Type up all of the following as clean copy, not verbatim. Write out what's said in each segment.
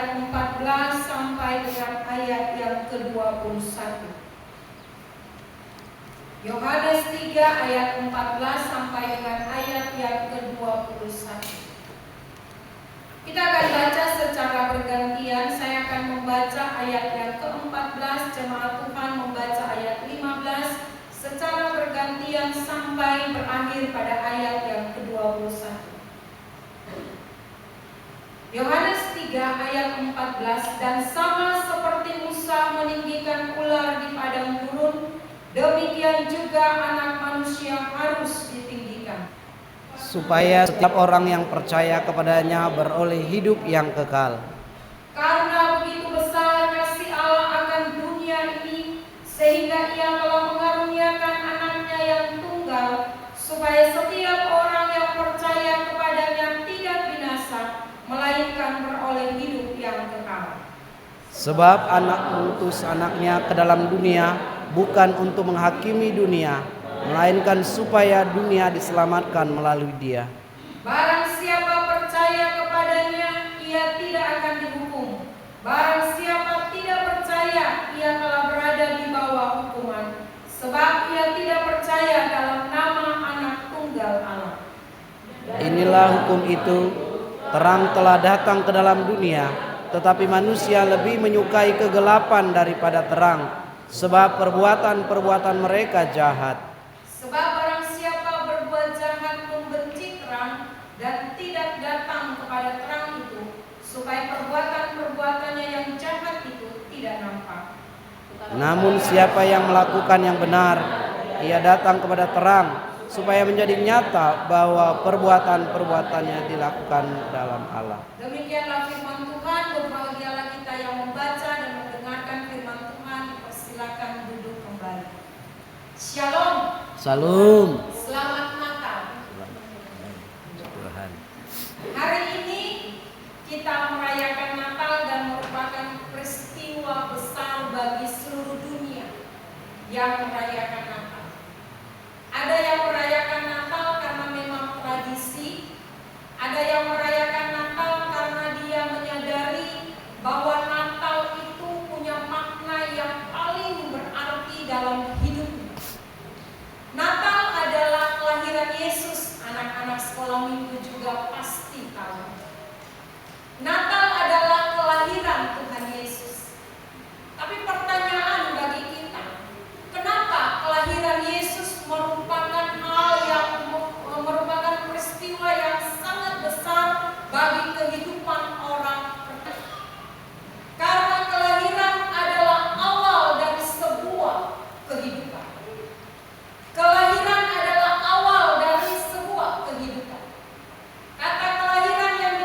ayat 14 sampai dengan ayat yang ke-21. Yohanes 3 ayat 14 sampai dengan ayat yang ke-21. Kita akan baca secara bergantian. Saya akan membaca ayat yang ke-14, jemaat Tuhan membaca ayat 15 secara bergantian sampai berakhir pada ayat yang ke-21. Yohanes 3 ayat 14, dan sama seperti Musa meninggikan ular di padang gurun, demikian juga Anak Manusia harus ditinggikan, supaya setiap orang yang percaya kepadanya beroleh hidup yang kekal. Karena begitu besar kasih Allah akan dunia ini, sehingga Ia telah mengaruniakan Anaknya yang tunggal, supaya setiap orang yang percaya kepadanya tidak binasa, melainkan beroleh hidup yang kekal. Sebab Anak mengutus Anaknya ke dalam dunia bukan untuk menghakimi dunia, melainkan supaya dunia diselamatkan melalui Dia. Barang siapa percaya kepadanya, ia tidak akan dihukum. Barang siapa tidak percaya, ia telah berada di bawah hukuman, sebab ia tidak percaya dalam nama Anak Tunggal Allah. Inilah hukum itu, terang telah datang ke dalam dunia, tetapi manusia lebih menyukai kegelapan daripada terang, sebab perbuatan-perbuatan mereka jahat. Sebab barang siapa berbuat jahat membenci terang dan tidak datang kepada terang itu, supaya perbuatan-perbuatannya yang jahat itu tidak nampak. Namun siapa yang melakukan yang benar, ia datang kepada terang, supaya menjadi nyata bahwa perbuatan-perbuatannya dilakukan dalam Allah. Demikianlah firman Tuhan. Berbahagialah kita yang membaca dan mendengarkan firman Tuhan. Persilakan duduk kembali. Shalom. Salam. Selamat Natal. Tuhan. Hari ini kita merayakan Natal dan merupakan peristiwa besar bagi seluruh dunia yang merayakan Natal. Ada yang merayakan Natal karena memang tradisi, ada yang merayakan Natal karena dia menyadari bahwa Natal itu punya makna yang paling berarti dalam hidupnya. Natal adalah kelahiran Yesus, anak-anak sekolah minggu juga pasti tahu. Natal adalah kelahiran Tuhan Yesus. Tapi pertanyaan bagi kita, kenapa kelahiran Yesus merupakan hal yang merupakan peristiwa yang sangat besar bagi kehidupan orang percaya? Karena kelahiran adalah awal dari sebuah kehidupan. Kelahiran adalah awal dari sebuah kehidupan. Kata kelahiran yang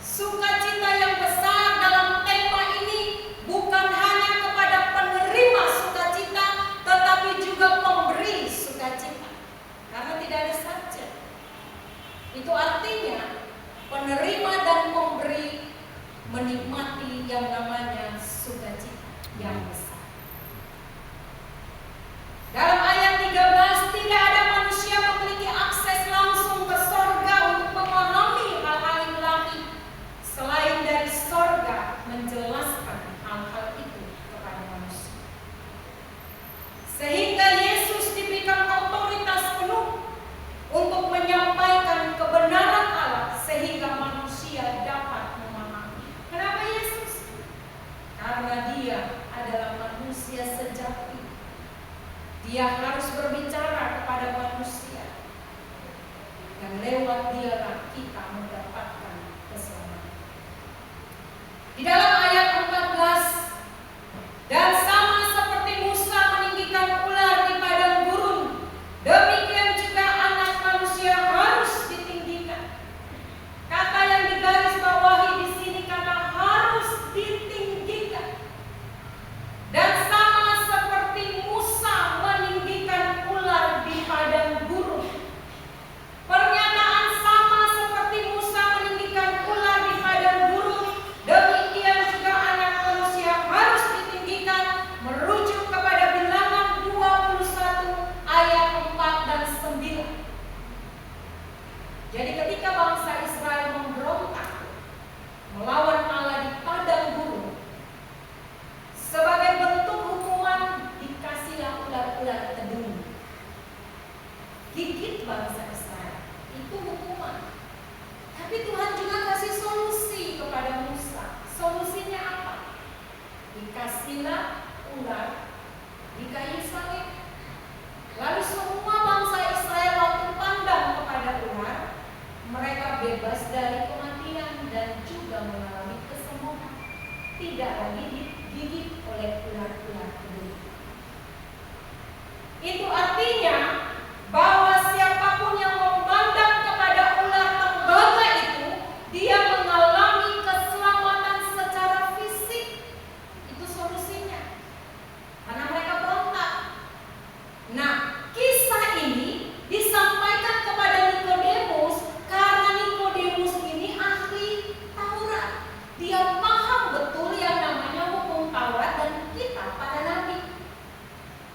Sukacita yang besar dalam tema ini bukan hanya kepada penerima sukacita, tetapi juga pemberi sukacita. Karena tidak ada saja. Itu artinya penerima dan pemberi menikmati yang namanya sukacita yang besar. Dalam ayat 13, tidak ada manusia memiliki akses langsung ke sorga untuk memahami hal-hal ilahi selain dari sorga menjelaskan hal-hal itu kepada manusia. Sehingga Yesus diberikan otoritas penuh untuk menyampaikan kebenaran Allah sehingga manusia dapat memahami. Kenapa Yesus? Karena Dia adalah manusia sejati. Dia harus berbicara kepada manusia, dan lewat Dialah kita mendapatkan keselamatan. Di dalam ayat 14, dan sama seperti Musa meninggikan ular di padang gurun, demikian juga anak manusia harus ditinggikan. Kata yang digarisbawahi di sini kata harus ditinggikan. Dan sama seperti Musa meninggikan ular di padang gurun. Pernyataan sama seperti Musa meninggikan ular di padang gurun, demikian juga anak manusia harus ditinggikan, merujuk kepada Bilangan 21 ayat 4 dan 9. Jadi ketika bangsa Israel memberontak melawan Allah di padang gurun, sebagai bentuk hukuman dikasihlah ular-ular tedung. Gigit bangsa Israel, itu hukuman. Tapi Tuhan juga kasih solusi kepada Musa. Solusinya apa? Dikasihlah ular di kayu salib. Lalu semua bangsa Israel waktu pandang kepada ular, mereka bebas dari kematian dan juga mengalami kesembuhan. Tidak lagi digigit oleh ular-ular tedung. Itu artinya bahwa siapapun yang memandang kepada ular tembaga itu, dia mengalami keselamatan secara fisik. Itu solusinya. Karena mereka berontak. Nah, kisah ini disampaikan kepada Nikodemus karena Nikodemus ini ahli Taurat. Dia paham betul yang namanya hukum Taurat dan kitab para nabi.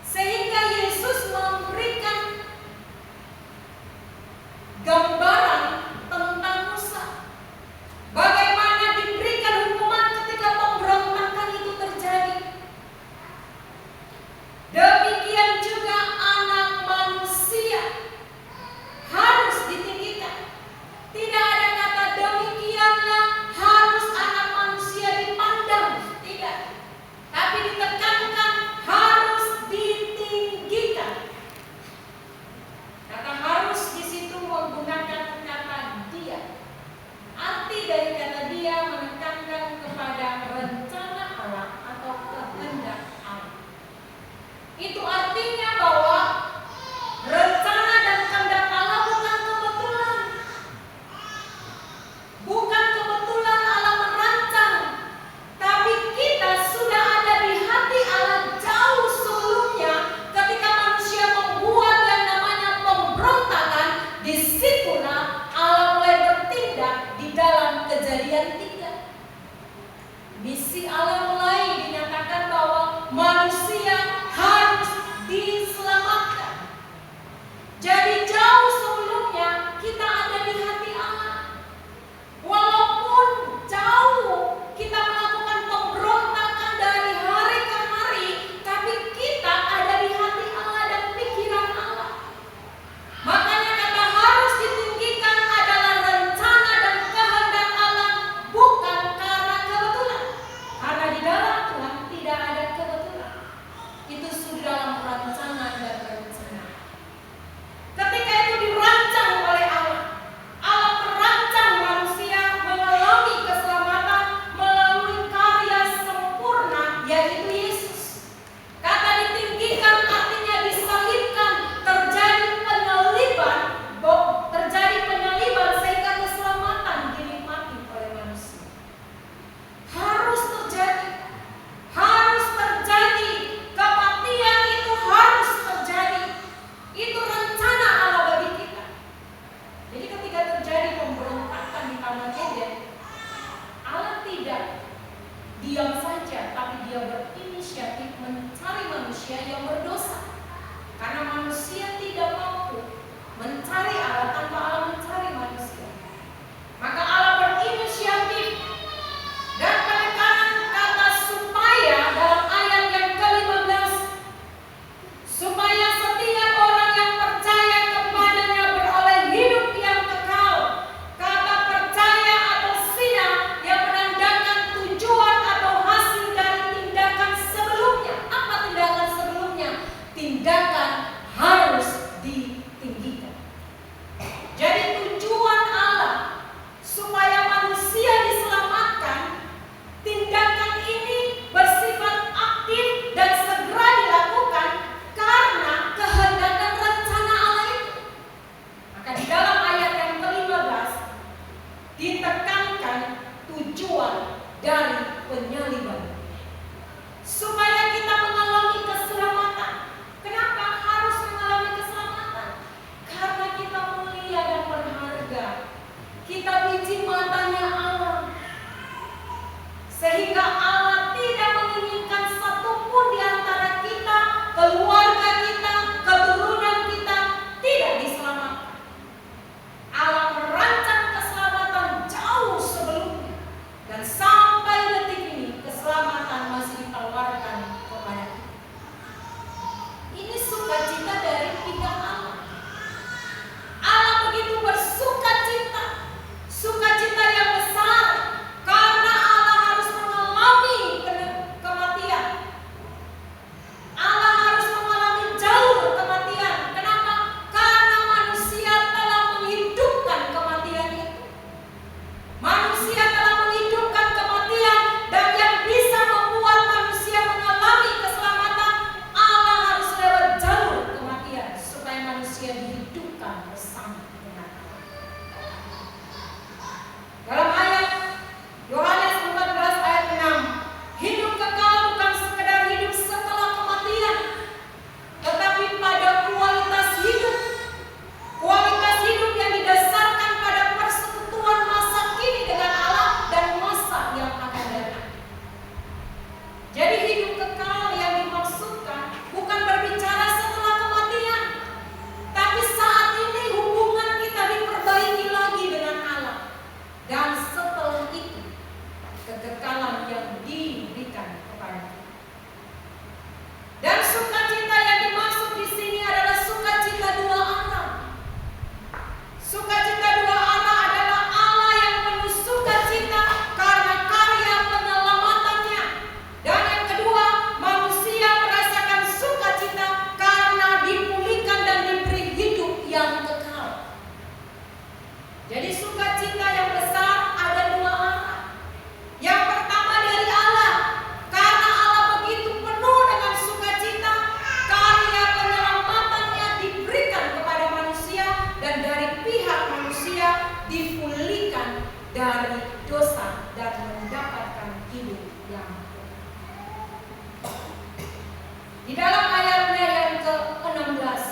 Sehingga Yesus memberikan gambaran tentang Musa. Bagaimana diberikan hukuman ketika pemberontakan itu terjadi. Demikian juga anak manusia harus ditinggikan. Tidak ada kata demikianlah harus anak manusia dipandang. Tidak. Tapi ditekankan harus ditinggikan. Kata harus di situ menggunakan kata dia. Arti dari kata dia menekankan kepada rencana Allah atau kehendak Allah. Itu artinya bahwa rencana dan kehendak Allah bukan kebetulan. Bukan kebetulan Allah merancang, tapi kita sudah ada di hati Allah jauh sebelumnya. Ketika manusia membuat yang namanya pemberontakan, disitulah Allah mulai bertindak di dalam Kejadian 3. Misi Allah mulai dinyatakan bahwa manusia harus diselamatkan. Jadi jauh sebelumnya kita ada di hati Allah. Walaupun jauh kita melakukan pemberontakan dari hari ke hari, tapi kita ada di hati Allah dan pikiran Allah. Makanya kata harus ditinggikan adalah rencana dan kehendak Allah, bukan manusia yang berdosa. Karena manusia tidak mampu mencari Allah tanpa Allah mencari manusia. Maka Allah berinisiatif dan penekanan kata supaya dalam ayat yang ke-15, supaya setiap orang yang percaya kepadanya beroleh hidup yang kekal. Kata percaya atau sina yang menandakan tujuan atau hasil dari tindakan sebelumnya. Apa tindakan sebelumnya? Tindakan harus ditinggikan. Jadi tujuan Allah supaya manusia diselamatkan, tindakan ini bersifat aktif dan segera dilakukan karena kehendak dan rencana Allah itu. Maka di dalam ayat yang ke-15 ditekankan tujuan dari penyaliban supaya kita mengalami keselamatan. Kenapa harus mengalami keselamatan? Karena kita mulia dan berharga. Kita biji matanya Allah. Sehingga Allah tidak menginginkan satupun di antara kita, keluarga kita, keturunan kita tidak diselamatkan. Allah merancang keselamatan jauh sebelumnya. Dan sampai detik ini keselamatan masih ditawarkan kepada kita. Ini sukacita dari pihak Allah. Allah begitu bersukacita, sukacita yang besar, karena Allah harus mengalami kematian. Allah harus mengalami jalur kematian. Kenapa? Karena manusia telah menghidupkan kematian itu. Manusia telah menghidupkan kematian, dan yang bisa membuat manusia mengalami keselamatan, Allah harus lewat jalur kematian supaya manusia dihidupkan bersama dengan Allah. Dalam ayat Yohanes 14 ayat 6, hidup kekal bukan sekedar hidup setelah kematian, tetapi pada kualitas hidup. Kualitas hidup yang didasarkan pada persekutuan masa kini dengan Allah dan masa yang akan datang. Jadi hidup kekal yang dimaksudkan bukan berbicara setelah kematian, tapi saat ini hubungan kita diperbaiki lagi dengan Allah. Dan setelah itu kekekalan yang diberikan kepada kita. Dan sukacita yang dimaksud di sini adalah sukacita dua arah. Sukacita dua arah adalah Allah yang penuh sukacita karena karya penyelamatannya. Dan yang kedua, manusia merasakan sukacita karena dipulihkan dan diberi hidup yang kekal. Jadi sukacita yang besar ada dua arah. Yang pertama dari Allah, karena Allah begitu penuh dengan sukacita, karya penyelamatannya diberikan kepada manusia, dan dari pihak manusia dipulihkan dari dosa dan mendapatkan hidup yang kekal. Di dalam ayatnya yang ke-16,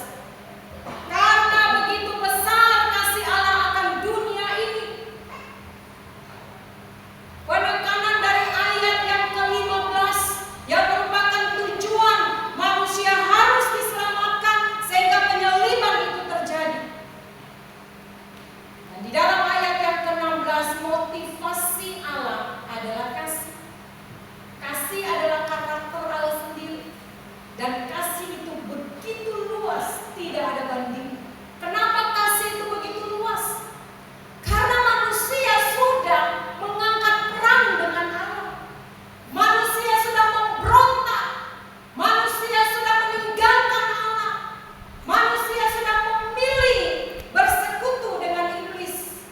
karena begitu besar kasih Allah akan dunia ini. Penekanan dari ayat yang ke-15 yang merupakan tujuan manusia harus diselamatkan sehingga penyaliban itu terjadi. Dan di dalam ayat yang ke-16, motivasi Allah adalah kasih. Kasih adalah karakter Allah sendiri. Dan kasih itu begitu luas, tidak ada banding. Kenapa kasih itu begitu luas? Karena manusia sudah mengangkat perang dengan Allah. Manusia sudah memberontak. Manusia sudah meninggalkan Allah. Manusia sudah memilih bersekutu dengan iblis.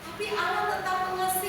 Tapi Allah tetap mengasihi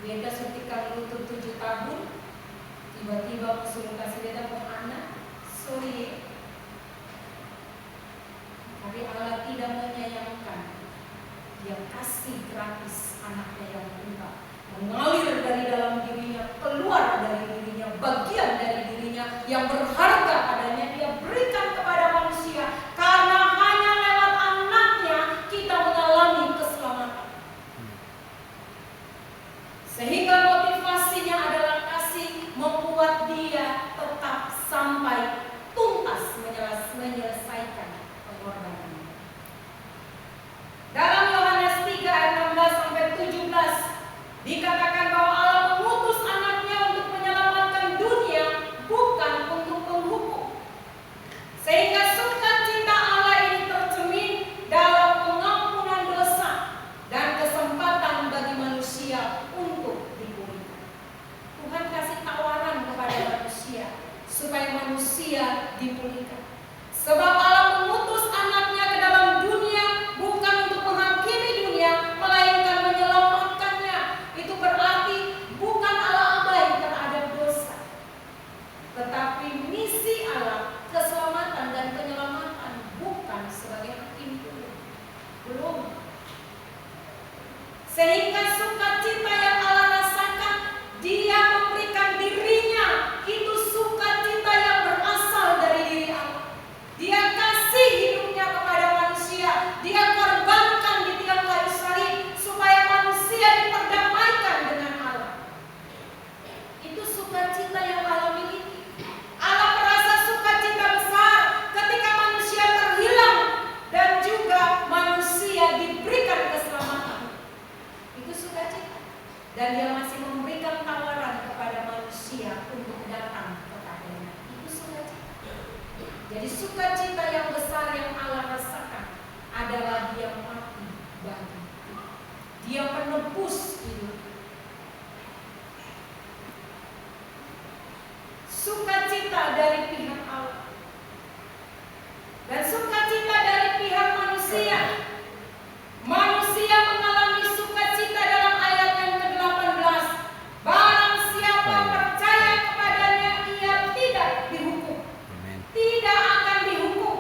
Beta suntikan lutut 7 tahun, tiba-tiba aku suruh kasih beta mau anak. Sorry, tapi Allah tidak menyayangkan. Dia kasih gratis anaknya yang tunggal, mengalir dari dalam dirinya, keluar dari dirinya, bagian dari dirinya yang berharga adanya dia berikan kepada manusia, karena hanya lewat anaknya kita mengalami keselamatan. Sehingga motivasinya adalah kasih, membuat dia tetap sampai tuntas menyelesaikan pengorbanannya. Dalam Yohanes 3 ayat 16 sampai 17 dikatakan bahwa Allah mengutus anaknya untuk menyelamatkan dunia, bukan untuk menghukum. Sehingga sukacita Allah ini tercermin dalam pengampunan dosa dan kesempatan bagi manusia untuk dipulihkan. Tuhan kasih tawaran kepada manusia supaya manusia dipulihkan. Sebab Allah mengutus anaknya ke dalam dunia bukan untuk menghakimi dunia, melainkan menyelamatkannya. Itu berarti bukan Allah abai terhadap dosa, tetapi misi Allah keselamatan dan penyelamatan, bukan sebagai hakim dulu. Belum. Sehingga sukacita yang Allah rasakan, dia memberikan dirinya. Itu sukacita yang berasal dari diri Allah. Dia kasih hidupnya kepada manusia. Dia korbankan di tiang kayu salib supaya manusia diperdamaikan dengan Allah. Itu sukacita yang Allah miliki. Allah merasa sukacita besar ketika manusia terhilang dan juga manusia diberikan keselamatan. Itu sukacita. Dan dia masih memberikan tawaran kepada manusia untuk datang kepadanya. Itu sukacita. Jadi sukacita yang besar yang Allah rasakan adalah dia mati bagi kita. Dia penebus hidup. Sukacita dari pihak Allah dan sukacita dari pihak manusia. Manusia mengalami sukacita dalam ayat yang ke-18. Barang siapa percaya kepadanya, ia tidak dihukum. Tidak akan dihukum.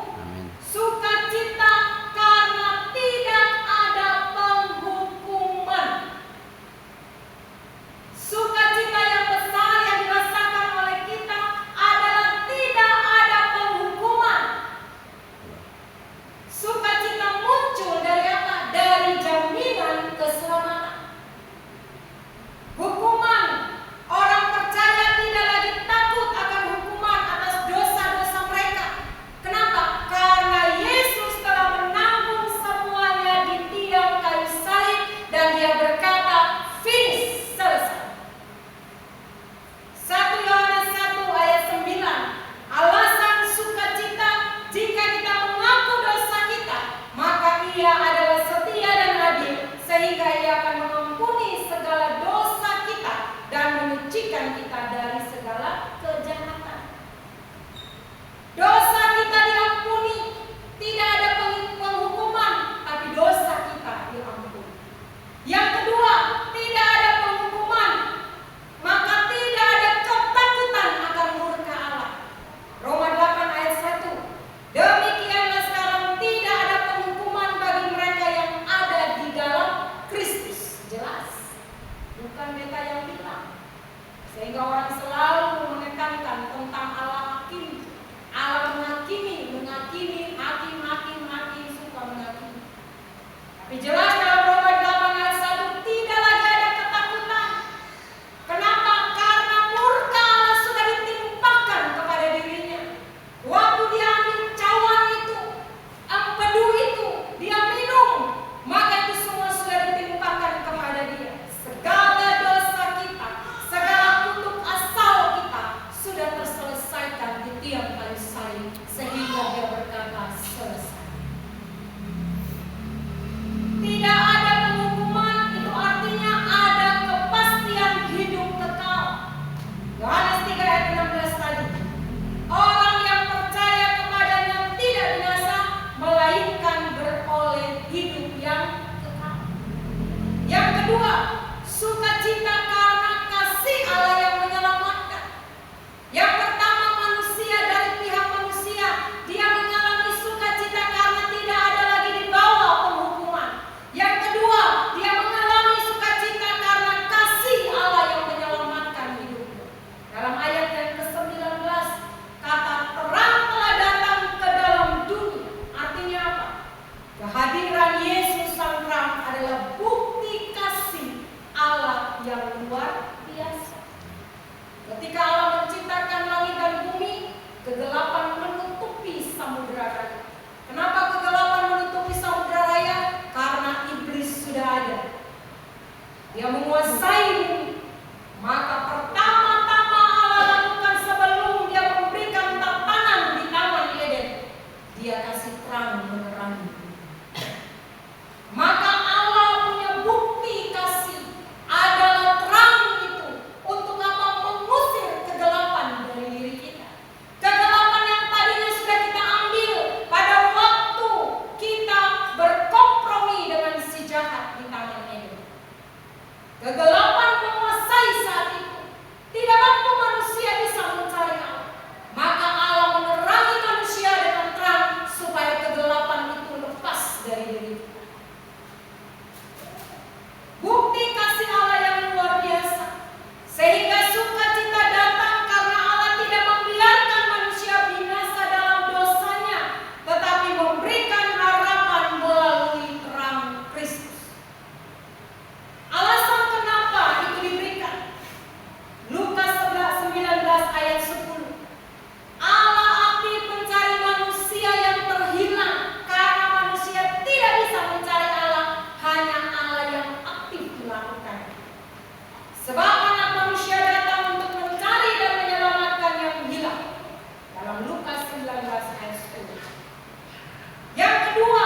Sukacita karena tidak ada penghukuman. Sukacita yang besar yang dirasakan oleh kita adalah tidak ada penghukuman. Sukacita muncul dari apa? Dari jaminan keselamatan. Hukuman, orang percaya tidak lagi takut akan hukuman atas dosa-dosa mereka. Kenapa? Karena Yesus telah menanggung semuanya di tiang kayu salib dan dia berkata, finish, selesai. 1 Yohanes 1 ayat 9. Alasan sukacita, jika kita mengaku dosa kita, maka ia adalah setia dan adil, sehingga ia akan mengampuni segala dosa kita dan menyucikan kita dari segala kejahatan. Dosa kita diampuni, tidak ada penghukuman, tapi dosa kita diampuni. Yang kedua, tidak ada penghukuman, maka tidak ada ketakutan akan murka Allah. Roma 8 ayat 1. Demikianlah sekarang tidak ada penghukuman bagi mereka yang ada di dalam Kristus. Jelas, bukan beta yang bilang. Sehingga orang selalu menekankan tentang Allah hakim. Allah menghakimi, hakim suka menghakimi. Tapi jelas dalam Roma 8 ayat 1 tidak lagi ada ketakutan. Kenapa? Karena murka Allah sudah ditimpakan kepada dirinya. Waktu dia ambil cawan itu, empedu itu, dia minum, maka itu semua sudah ditimpakan kepada dia. Segala dosa kita, segala kutuk asal kita sudah terselesaikan di tiang kayu salib, sehingga dia berkata selesai. yang luar biasa. Ketika Allah menciptakan langit dan bumi, kegelapan menutupi samudera raya. Kenapa kegelapan menutupi samudera raya? Karena iblis sudah ada. Dia menguasai bumi. Maka pertama-tama Allah lakukan sebelum dia memberikan tatanan di Taman Eden, dia kasih terang menerangi. Maka Allah punya bukti kasih adalah terang itu untuk apa? Mengusir kegelapan dari diri kita. Kegelapan yang tadinya sudah kita ambil pada waktu kita berkompromi dengan si jahat di Taman Eden. Kegelapan menguasai saat itu. Tidak mampu manusia bisa mencari Allah. Maka Allah menerangi manusia dengan terang supaya kegelapan itu lepas dari diri kita. Bukti kasih Allah yang luar biasa. Sehingga sukacita datang karena Allah tidak membiarkan manusia binasa dalam dosanya, tetapi memberikan harapan melalui terang Kristus. Alasan kenapa itu diberikan? Lukas 19 ayat 10. Allah aktif mencari manusia yang terhilang karena manusia tidak bisa mencari Allah, hanya Allah yang aktif melakukan. Sebab anak manusia datang untuk mencari dan menyelamatkan yang hilang. Dalam Lukas 19 ayat 10. Yang kedua,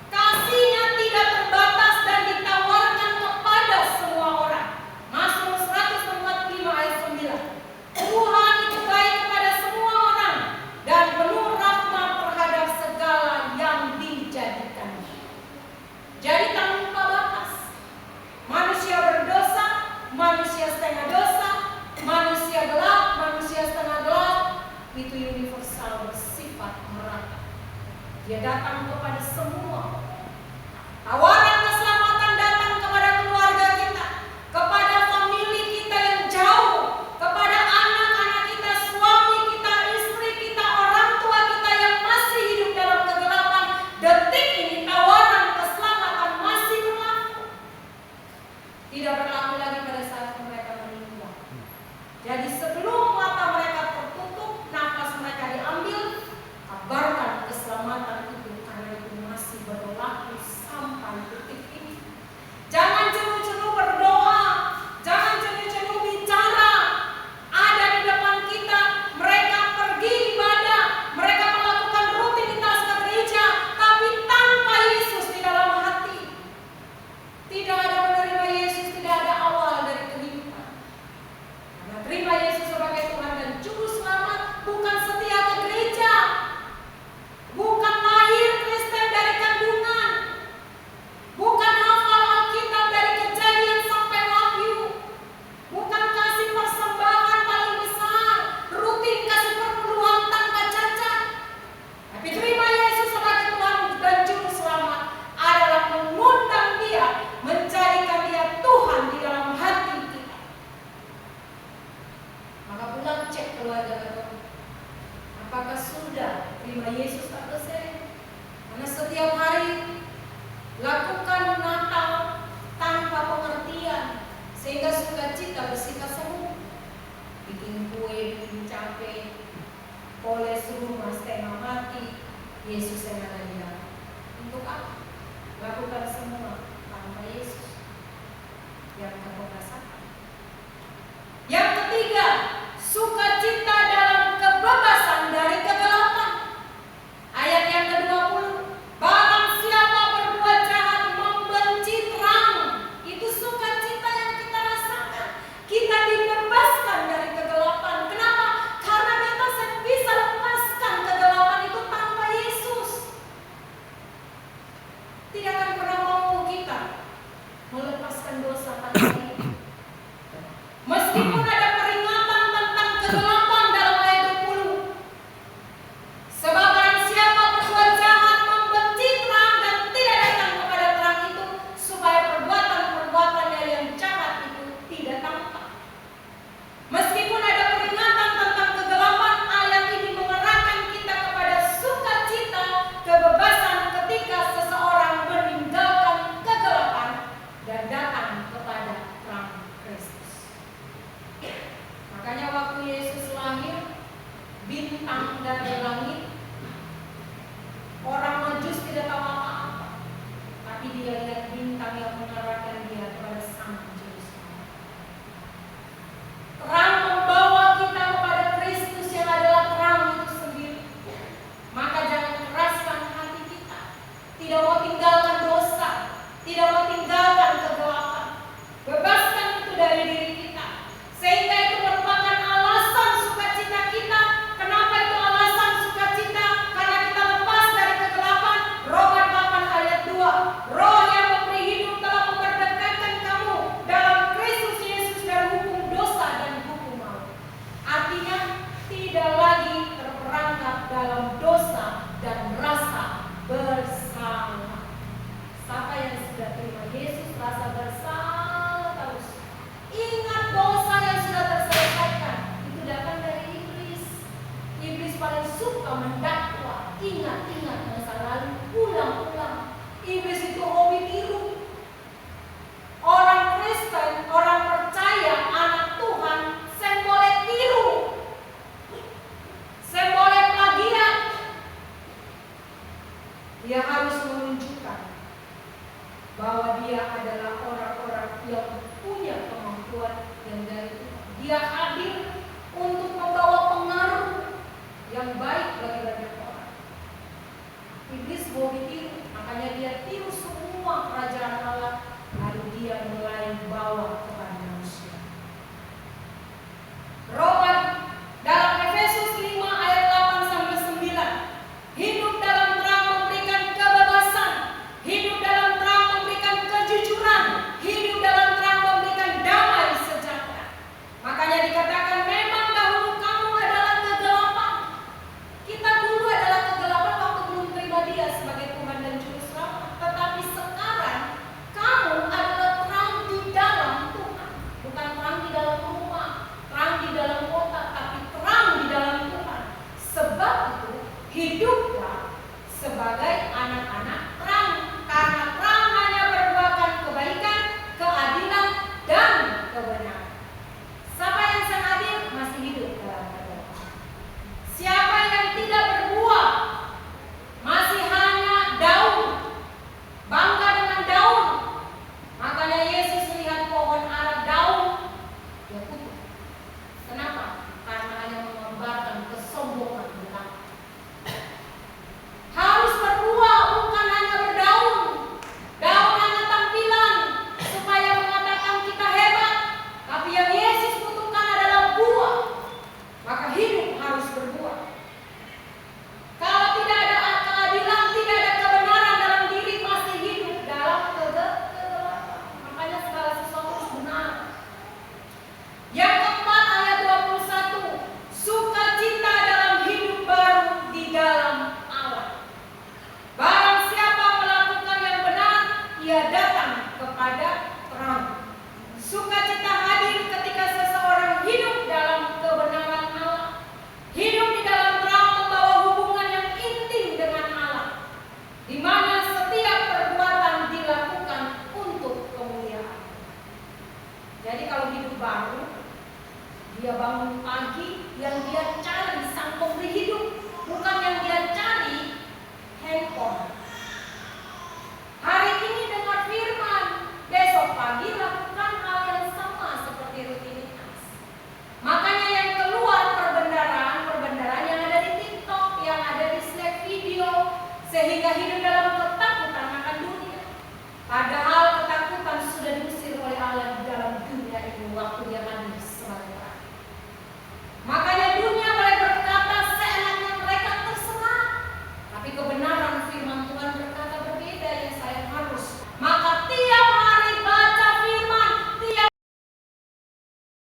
kasihnya tidak terbatas dan ditawarkan kepada semua orang. Mazmur 145 ayat 9. Tuhan itu baik kepada semua orang dan penuh rahmat terhadap segala yang dijadikannya. Jadi tanpa batas. Manusia berdosa, manusia setengah dosa, manusia gelap, manusia setengah gelap, itu universal, bersifat merata. Dia datang kepada semua. Tawaran keselamatan datang kepada keluarga kita, kepada famili kita yang jauh, kepada anak-anak kita, suami kita, istri kita, orang tua kita yang masih hidup dalam kegelapan. Detik ini tawaran keselamatan masih berlaku. Tidak berlaku lagi pada saat mereka meninggal. Jadi sebelum mata mereka tertutup, nafas mereka diambil, kabarkan keselamatan itu karena itu masih berlaku sampai detik ini. Jangan jenuh-jenuh berdoa, jangan jenuh-jenuh bicara. Ada di depan kita, mereka pergi ibadah, mereka melakukan rutinitas ke gereja, tapi tanpa Yesus di dalam hati. Tidak ada menerima Yesus, tidak ada awal dari kehidupan. Karena terima Yesus sebagai Tuhan dan Juru Selamat bukan setia ke gereja, bukan lahir Kristen dari kandungan, bukan hafal Alkitab dari Kejadian sampai Wahyu, bukan kasih persembahan paling besar, rutin kasih perpuluhan tanpa cacat. Tapi terima Yesus sebagai Tuhan dan Juru Selamat adalah mengundang Dia, menjadikan Dia Tuhan di dalam hati kita. Maka pulang cek keluarga kita, apakah sudah terima Yesus atau saya? Karena setiap hari lakukan Natal tanpa pengertian, sehingga sukacita bersifat semu. Bikin kue, bikin cabai, poles rumah setengah mati, Yesus yang ada di dalam. Untuk apa? Lakukan semua tanpa Yesus yang terperasakan. Yang ketiga, sukacita dalam kebebasan dari kegelapan. Ayat yang ke-20. Barang siapa berbuat jahat membenci terang, itu sukacita yang kita rasakan. Kita dibebaskan dari kegelapan. Kenapa? Karena kita bisa lepaskan kegelapan itu tanpa Yesus. Dia hadir untuk membawa pengaruh yang baik bagi banyak orang. Iblis mau ditiru, makanya dia tiru semua kerajaan Allah, lalu dia mulai bawa kepada manusia. Roman dalam Efesus 5 ayat 8 sampai 9, hidup dalam terang memberikan kebebasan, hidup dalam terang memberikan kejujuran, hidup dalam terang memberikan damai sejahtera. Makanya dikatakan memang dahulu kamu adalah kegelapan. Kita dulu adalah kegelapan waktu belum terima Dia sebagai Tuhan dan Juru Selamat. Tetapi sekarang kamu adalah terang di dalam Tuhan, bukan terang di dalam rumah, terang di dalam kota, tapi terang di dalam Tuhan. Sebab itu hiduplah sebagai anak-anak terang, karena terang hanya berbuahkan kebaikan, keadilan, dan kebenaran. Siapa yang adil masih hidup dalam kegelapan. Siapa yang tidak berbuah masih hanya daun, bangga dengan daun. Makanya Yesus melihat pohon ara daun, dia tutup. Kenapa? Karena hanya menggambarkan kesombongan belaka. Harus berbuah, bukan hanya berdaun. Daun hanya tampilan supaya mengatakan kita hebat, tapi yang Yesus butuhkan adalah buah. Maka hidup harus berbuah. Kalau tidak ada keadilan, tidak ada kebenaran dalam diri, masih hidup dalam kegelapan. Makanya segala sesuatu harus benar. Yang keempat ayat 21, sukacita dalam hidup baru di dalam Allah. Barang siapa melakukan yang benar, ia datang kepada terang. Sukacita hadir ketika seseorang hidup dalam kebenaran Allah. Hidup di dalam terang membawa hubungan yang intim dengan Allah, di mana setiap perbuatan dilakukan untuk kemuliaan. Jadi kalau hidup baru, dia bangun pagi, yang dia cari sang pemberi hidup, bukan yang dia cari handphone. Hari ini dengar firman, besok pagi lakukan hal yang sama seperti rutinitas. Makanya yang keluar perbendaharaan yang ada di TikTok, yang ada di Slack video, sehingga hidup dalam ketakutan akan dunia. Padahal ketakutan sudah diusir oleh Allah di dalam dunia ini waktu dia